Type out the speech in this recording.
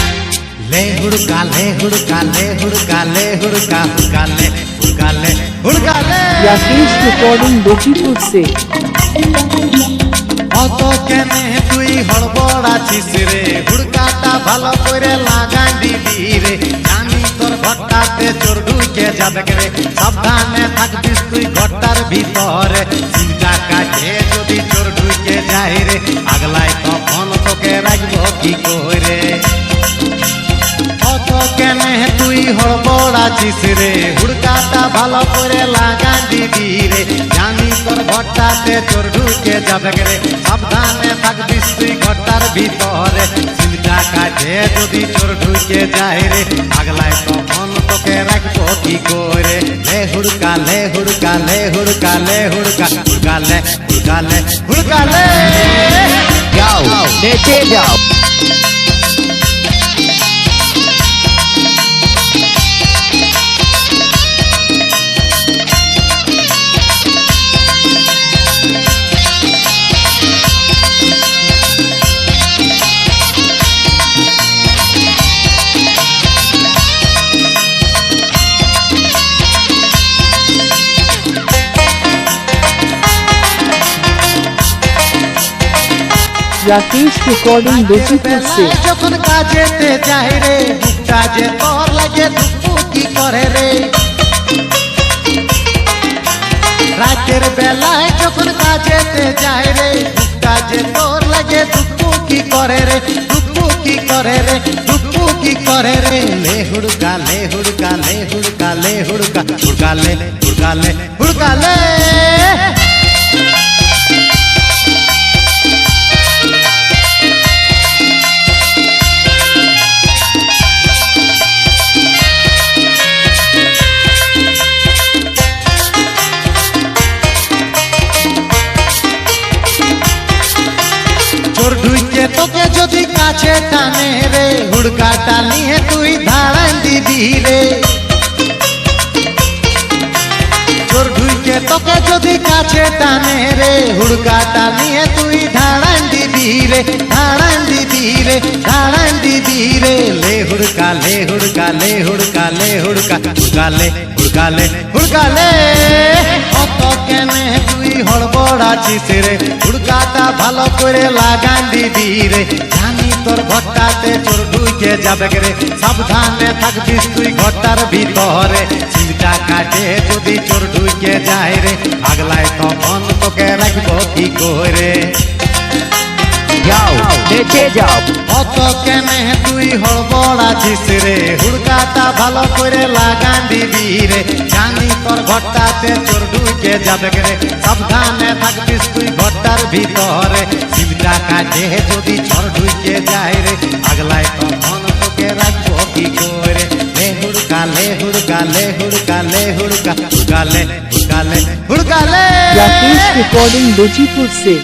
हुड़का ले हुड़का ले हुड़का ले हुड़का हुड़का ले हुड़का ले हुड़का ले राकेश रिकॉर्डिंग गोचीपुर से অত কেনে তুই হড়বড় আছিস রে হুড়কাটা ভালো করে লাগাই দিবি রে জানি তোর ঘরটাতে চোর ঢুকে যাবে রে সাবধানে থাকবিস তুই ঘরটার ভিতরে চিন্তা কাটে যদি চোর ঢুকে যায় রে আগলাই তখন তোকে রাখবো কি করে অত কেনে তুই হড়বড় আছিস রে হুড়কাটা ভালো করে লাগাই দিবি রে জানি তোর ঘরটাতে চোর ঢুকে যাবে রে সাবধানে থাকবিস তুই ঘরটার ভিতরে চিন্তা কাটে যদি চোর ঢুকে যায় রে আগলাই তখন তোকে রাখবো কি করে লে হুড়কা লে হুড়কা লে হুড়কা লে হুড়কা হুড়কা লে হুড়কা লে হুড়কা লে যাও নেচে যাও রাকেশ রেকর্ডিং গোচীপুর से যখন কাজেতে যাই রে বুকটা যে তোর লাগে ধুকপুকি করে রে রাতের বেলায় যখন কাজেতে যাই রে বুকটা যে তোর লাগে ধুকপুকি করে রে ধুকপুকি করে রে ধুকপুকি করে রে লে হুড়কা লে হুড়কা লে হুড়কা লে হুড়কা হুড়কা লে হুড়কা লে হুড়কা লে চোর ঢুকে তোকে যদি কাছে টানে রে হুড়কাটা নিয়ে তুই ধাড়ান দিবি রে চোর ঢুকে তোকে যদি কাছে টানে রে হুড়কাটা নিয়ে তুই ধাড়ান দিবি রে ধাড়ান দিবি রে ধাড়ান দিবি রে লে হুড়কা লে হুড়কা লে হুড়কা লে হুড়কা হুড়কা লে হুড়কা লে হুড়কা লে অত কেনে তুই হড়বড় আছিস রে হুড়কাটা ভালো করে লাগাই দিবি রে জানি তোর ঘরটাতে চোর ঢুকে যাবে রে সাবধানে থাকবিস তুই ঘরটার ভিতরে চিন্তা কাটে যদি চোর ঢুকে যায় রে আগলাই তখন তোকে রাখবো কি করে যাও নেচে যাও অত কেনে তুই হড়বড় আছিস রে হুড়কাটা ভালো করে লাগাই দিবি রে জানি তোর ঘরটাতে চোর ঢুকে যাবে রে সাবধানে থাকবিস তুই ঘরটার ভিতরে চিন্তা কাটে যদি চোর ঢুকে যায় রে আগলাই তখন তোকে রাখবো কি করে লে হুড়কা লে হুড়কা লে হুড়কা লে হুড়কা হুড়কা লে হুড়কা লে হুড়কা লে राकेश रिकॉर्डिंग गोचीपुर से